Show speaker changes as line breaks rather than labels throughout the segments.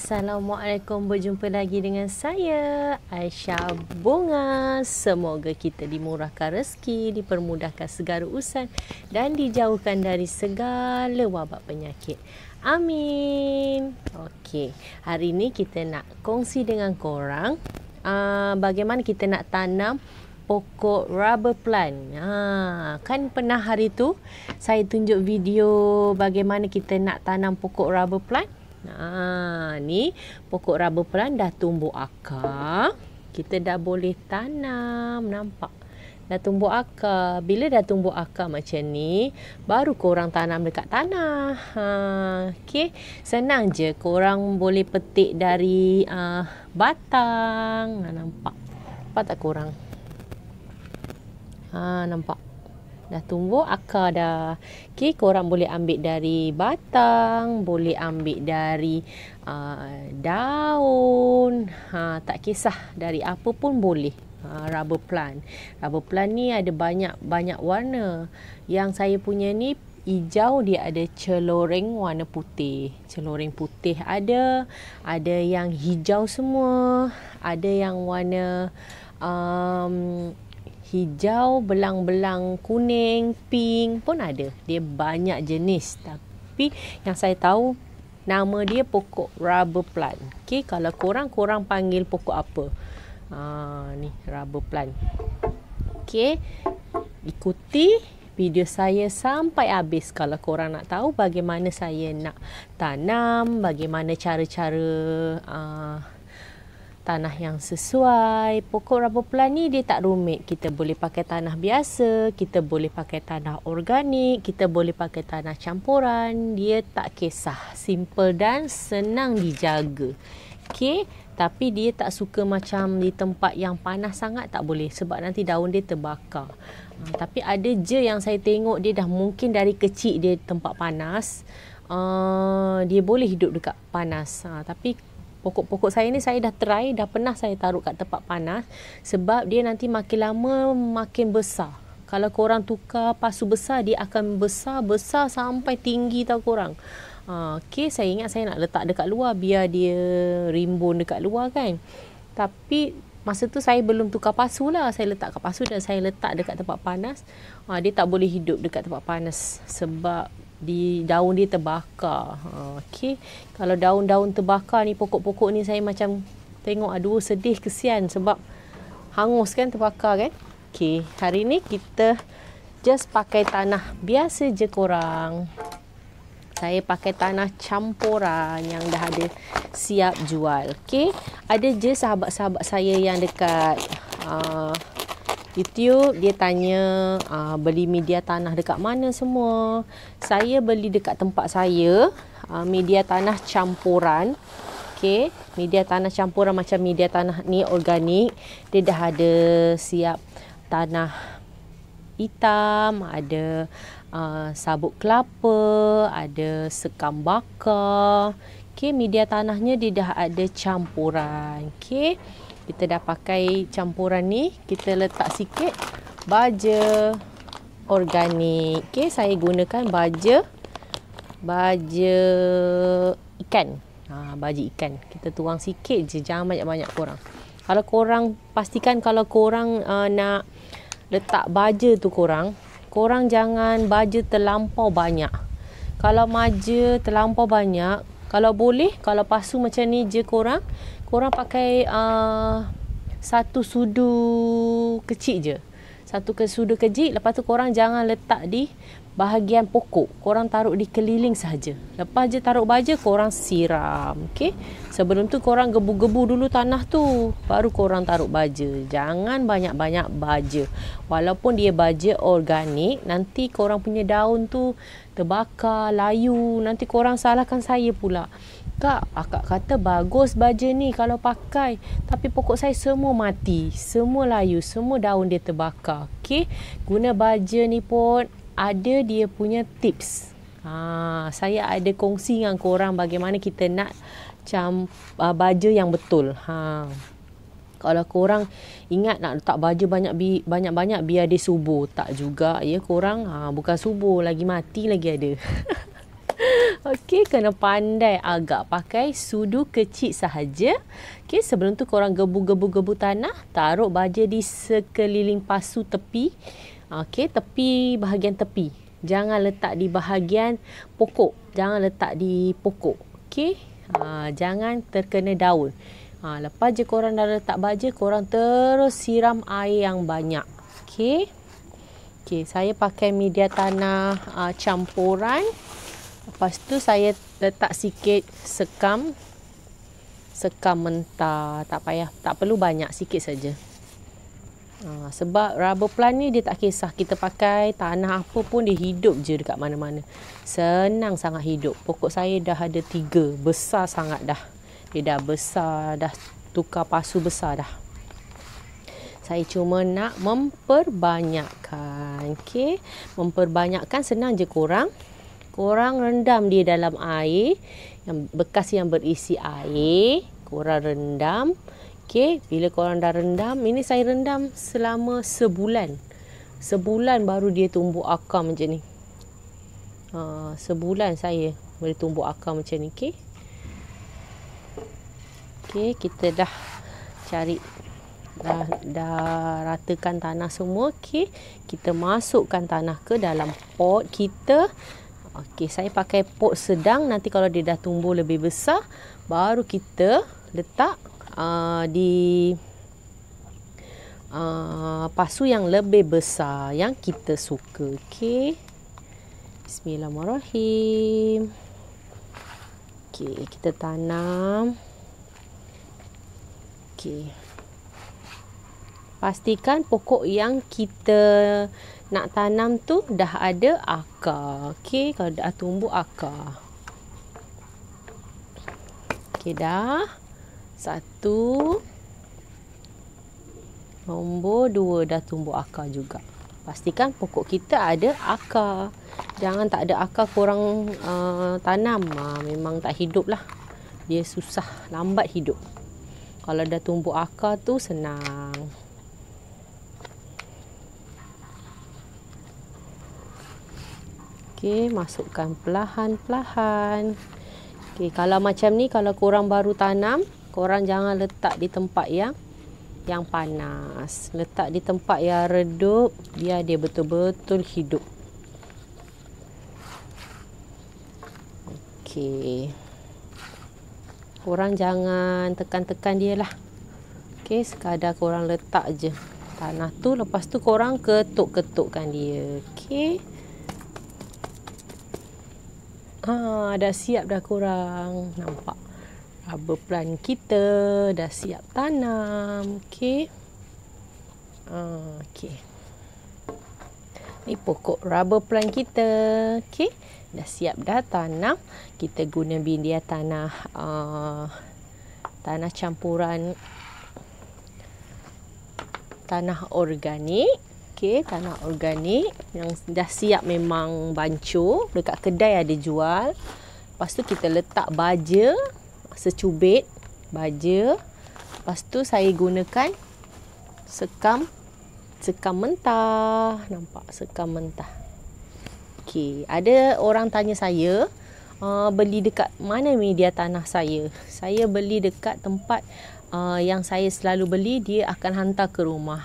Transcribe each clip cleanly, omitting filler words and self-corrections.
Assalamualaikum, berjumpa lagi dengan saya Aisyah Bunga. Semoga kita dimurahkan rezeki, dipermudahkan segala urusan dan dijauhkan dari segala wabak penyakit. Amin. Okey, hari ini kita nak kongsi dengan korang bagaimana kita nak tanam pokok rubber plant. Kan pernah hari tu saya tunjuk video bagaimana kita nak tanam pokok rubber plant. Ni pokok rubber plant dah tumbuh akar. Kita dah boleh tanam. Nampak? Dah tumbuh akar. Bila dah tumbuh akar macam ni, baru korang tanam dekat tanah. Okey, senang je. Korang boleh petik dari batang. Nampak? Nampak tak korang? Nampak? Dah tumbuh akar dah. Okey, korang boleh ambil dari batang, boleh ambil dari daun. Tak kisah dari apa pun boleh. Rubber plant. Rubber plant ni ada banyak warna. Yang saya punya ni hijau, dia ada celoreng warna putih. Celoreng putih ada yang hijau semua, ada yang warna hijau, belang-belang kuning, pink pun ada. Dia banyak jenis. Tapi yang saya tahu, nama dia pokok rubber plant. Okey, kalau korang panggil pokok apa? Ni rubber plant. Okey, ikuti video saya sampai habis kalau korang nak tahu bagaimana saya nak tanam, bagaimana cara-cara tanah yang sesuai. Pokok rubber plant ni dia tak rumit. Kita boleh pakai tanah biasa, kita boleh pakai tanah organik, kita boleh pakai tanah campuran. Dia tak kisah. Simple dan senang dijaga. Okey, tapi dia tak suka macam di tempat yang panas sangat, tak boleh sebab nanti daun dia terbakar. Tapi ada je yang saya tengok dia dah mungkin dari kecil dia tempat panas. Dia boleh hidup dekat panas. Tapi pokok-pokok saya ni saya dah try, dah pernah saya taruh kat tempat panas sebab dia nanti makin lama makin besar. Kalau korang tukar pasu besar, dia akan besar sampai tinggi tau korang. Okey, saya ingat saya nak letak dekat luar biar dia rimbun dekat luar kan. Tapi masa tu saya belum tukar pasu lah. Saya letak kat pasu dan saya letak dekat tempat panas. Dia tak boleh hidup dekat tempat panas sebab daun dia terbakar. Okey, kalau daun-daun terbakar ni, pokok-pokok ni saya macam tengok, aduh sedih, kesian sebab hangus kan, terbakar kan. Okey, hari ni kita just pakai tanah biasa je korang. Saya pakai tanah campuran yang dah ada siap jual. Okey, ada je sahabat-sahabat saya yang dekat YouTube, dia tanya beli media tanah dekat mana semua. Saya beli dekat tempat saya, media tanah campuran. Okey, media tanah campuran macam media tanah ni organik. Dia dah ada siap tanah hitam, ada sabut kelapa, ada sekam bakar. Okey, media tanahnya dia dah ada campuran. Okey, kita dah pakai campuran ni, kita letak sikit baja organik. Okey, saya gunakan baja ikan. Baja ikan. Kita tuang sikit je, jangan banyak-banyak korang. Kalau korang, pastikan kalau korang nak letak baja tu korang jangan baja terlampau banyak. Kalau baja terlampau banyak, kalau boleh, kalau pasu macam ni je korang pakai satu sudu kecil je. Satu sudu kecil. Lepas tu korang jangan letak di bahagian pokok. Korang taruh di keliling saja. Lepas je taruh baja, korang siram. Okey. Sebelum tu korang gebu-gebu dulu tanah tu, baru korang taruh baja. Jangan banyak-banyak baja. Walaupun dia baja organik, nanti korang punya daun tu terbakar, layu. Nanti korang salahkan saya pula. Kak, akak kata bagus baja ni kalau pakai. Tapi pokok saya semua mati. Semua layu. Semua daun dia terbakar. Okey. Guna baja ni pun ada dia punya tips. Saya ada kongsi dengan korang bagaimana kita nak baja yang betul. Kalau korang ingat nak letak baja banyak-banyak biar dia subur. Tak juga ya korang. Bukan subur, lagi mati lagi ada. Okey, kena pandai agak pakai sudu kecil sahaja. Okey, sebelum tu korang gebu tanah, taruh baja di sekeliling pasu tepi. Okey, bahagian tepi. Jangan letak di bahagian pokok. Jangan letak di pokok. Okey, jangan terkena daun. Lepas je korang dah letak baja, korang terus siram air yang banyak. Okey. Okey, saya pakai media tanah campuran. Lepas tu saya letak sikit sekam mentah. Tak payah, tak perlu banyak, sikit saja. Sebab rubber plant ni dia tak kisah kita pakai tanah apa pun, dia hidup je dekat mana-mana. Senang sangat hidup. Pokok saya dah ada 3, besar sangat dah. Dia dah besar, dah tukar pasu besar dah. Saya cuma nak memperbanyakkan. Okey, memperbanyakkan senang je korang rendam dia dalam air yang bekas yang berisi air. Korang rendam. Okey, bila korang dah rendam, ini saya rendam selama sebulan. Sebulan baru dia tumbuh akar macam ni. Sebulan saya boleh tumbuh akar macam ni. Okey. Okey, kita dah cari dah ratakan tanah semua. Okey, kita masukkan tanah ke dalam pot kita. Okey, saya pakai pot sedang. Nanti kalau dia dah tumbuh lebih besar, baru kita letak di pasu yang lebih besar yang kita suka. Okey, bismillahirrahmanirrahim. Okey, kita tanam. Okey, pastikan pokok yang kita nak tanam tu dah ada akar. Okey, kalau dah tumbuh akar. Okey, dah. 1. Nombor 2 dah tumbuh akar juga. Pastikan pokok kita ada akar. Jangan tak ada akar korang tanam. Memang tak hidup lah. Dia susah, lambat hidup. Kalau dah tumbuh akar tu senang. Okey, masukkan perlahan-perlahan. Okey, kalau macam ni, kalau korang baru tanam, korang jangan letak di tempat yang panas. Letak di tempat yang redup, biar dia betul-betul hidup. Okey. Korang jangan tekan-tekan dia lah. Okey, sekadar korang letak je tanah tu. Lepas tu korang ketuk-ketukkan dia. Okey. Dah siap dah korang. Nampak? Rubber plant kita dah siap tanam. Okey. Okey. Ni pokok rubber plant kita. Okey. Dah siap dah tanam. Kita guna media tanah campuran tanah organik. Okey, tanah organik yang dah siap memang bancur. Dekat kedai ada jual. Lepas tu kita letak baja secubit baja. Lepas tu saya gunakan sekam mentah. Nampak sekam mentah. Okey, ada orang tanya saya beli dekat mana media tanah saya. Saya beli dekat tempat yang saya selalu beli, dia akan hantar ke rumah.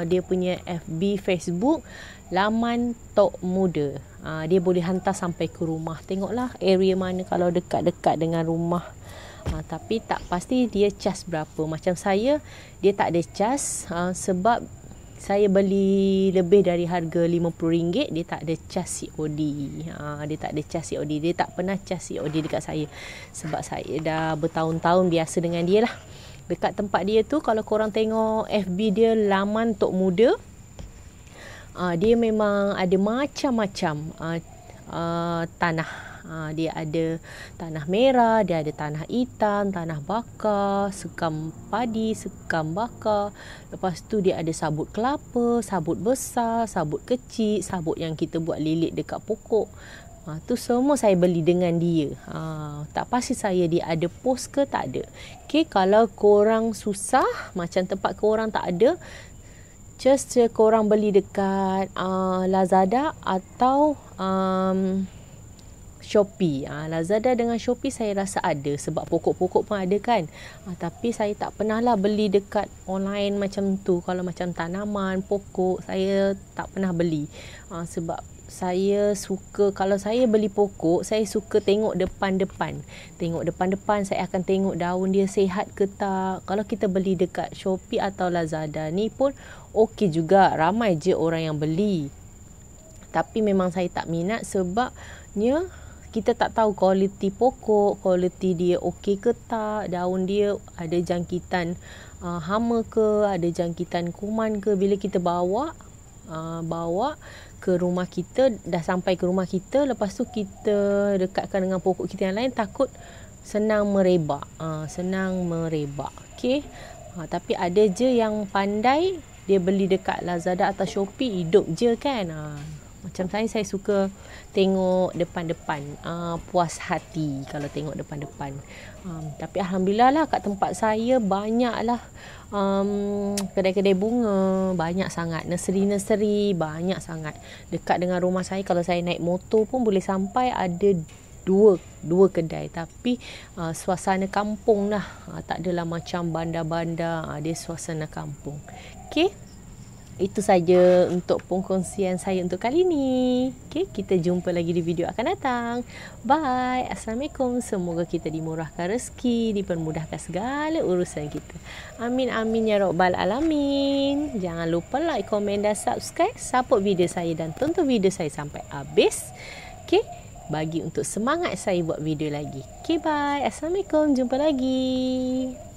Dia punya FB, Facebook, laman Tok Muda. Dia boleh hantar sampai ke rumah. Tengoklah area mana kalau dekat-dekat dengan rumah. Tapi tak pasti dia cas berapa. Macam saya, dia tak ada cas sebab saya beli lebih dari harga RM50. Dia tak ada cas COD. Dia tak ada cas COD. Dia tak pernah cas COD dekat saya. Sebab saya dah bertahun-tahun biasa dengan dia lah. Dekat tempat dia tu, kalau korang tengok FB dia, laman Tok Muda, dia memang ada macam-macam tanah. Dia ada tanah merah, dia ada tanah hitam, tanah bakar, sekam padi, sekam bakar. Lepas tu dia ada sabut kelapa, sabut besar, sabut kecil, sabut yang kita buat lilit dekat pokok. Tu semua saya beli dengan dia. Tak pasti saya dia ada post ke tak ada. Okey, kalau korang susah, macam tempat korang tak ada, just korang beli dekat Lazada atau Shopee. Lazada dengan Shopee saya rasa ada sebab pokok-pokok pun ada kan. Tapi saya tak pernah lah beli dekat online macam tu. Kalau macam tanaman, pokok, saya tak pernah beli. Sebab saya suka, kalau saya beli pokok, saya suka tengok depan-depan. Tengok depan-depan, saya akan tengok daun dia sihat ke tak. Kalau kita beli dekat Shopee atau Lazada ni pun okey juga. Ramai je orang yang beli. Tapi memang saya tak minat sebabnya kita tak tahu kualiti pokok, kualiti dia okey ke tak, daun dia ada jangkitan hama ke, ada jangkitan kuman ke. Bila kita bawa ke rumah kita, dah sampai ke rumah kita, lepas tu kita dekatkan dengan pokok kita yang lain, takut senang merebak. Okey. Tapi ada je yang pandai, dia beli dekat Lazada atau Shopee, hidup je kan. Macam saya suka tengok depan-depan, puas hati kalau tengok depan-depan. Tapi Alhamdulillah lah, kat tempat saya banyaklah kedai-kedai bunga, banyak sangat. Nursery banyak sangat. Dekat dengan rumah saya, kalau saya naik motor pun boleh sampai ada dua kedai. Tapi suasana kampung lah, tak adalah macam bandar-bandar. Dia suasana kampung. Okay, itu saja untuk pengkongsian saya untuk kali ni. Okay, kita jumpa lagi di video akan datang. Bye. Assalamualaikum. Semoga kita dimurahkan rezeki, dipermudahkan segala urusan kita. Amin amin ya rabbal alamin. Jangan lupa like, komen dan subscribe. Support video saya dan tonton video saya sampai habis. Okay, bagi untuk semangat saya buat video lagi. Okay, bye. Assalamualaikum. Jumpa lagi.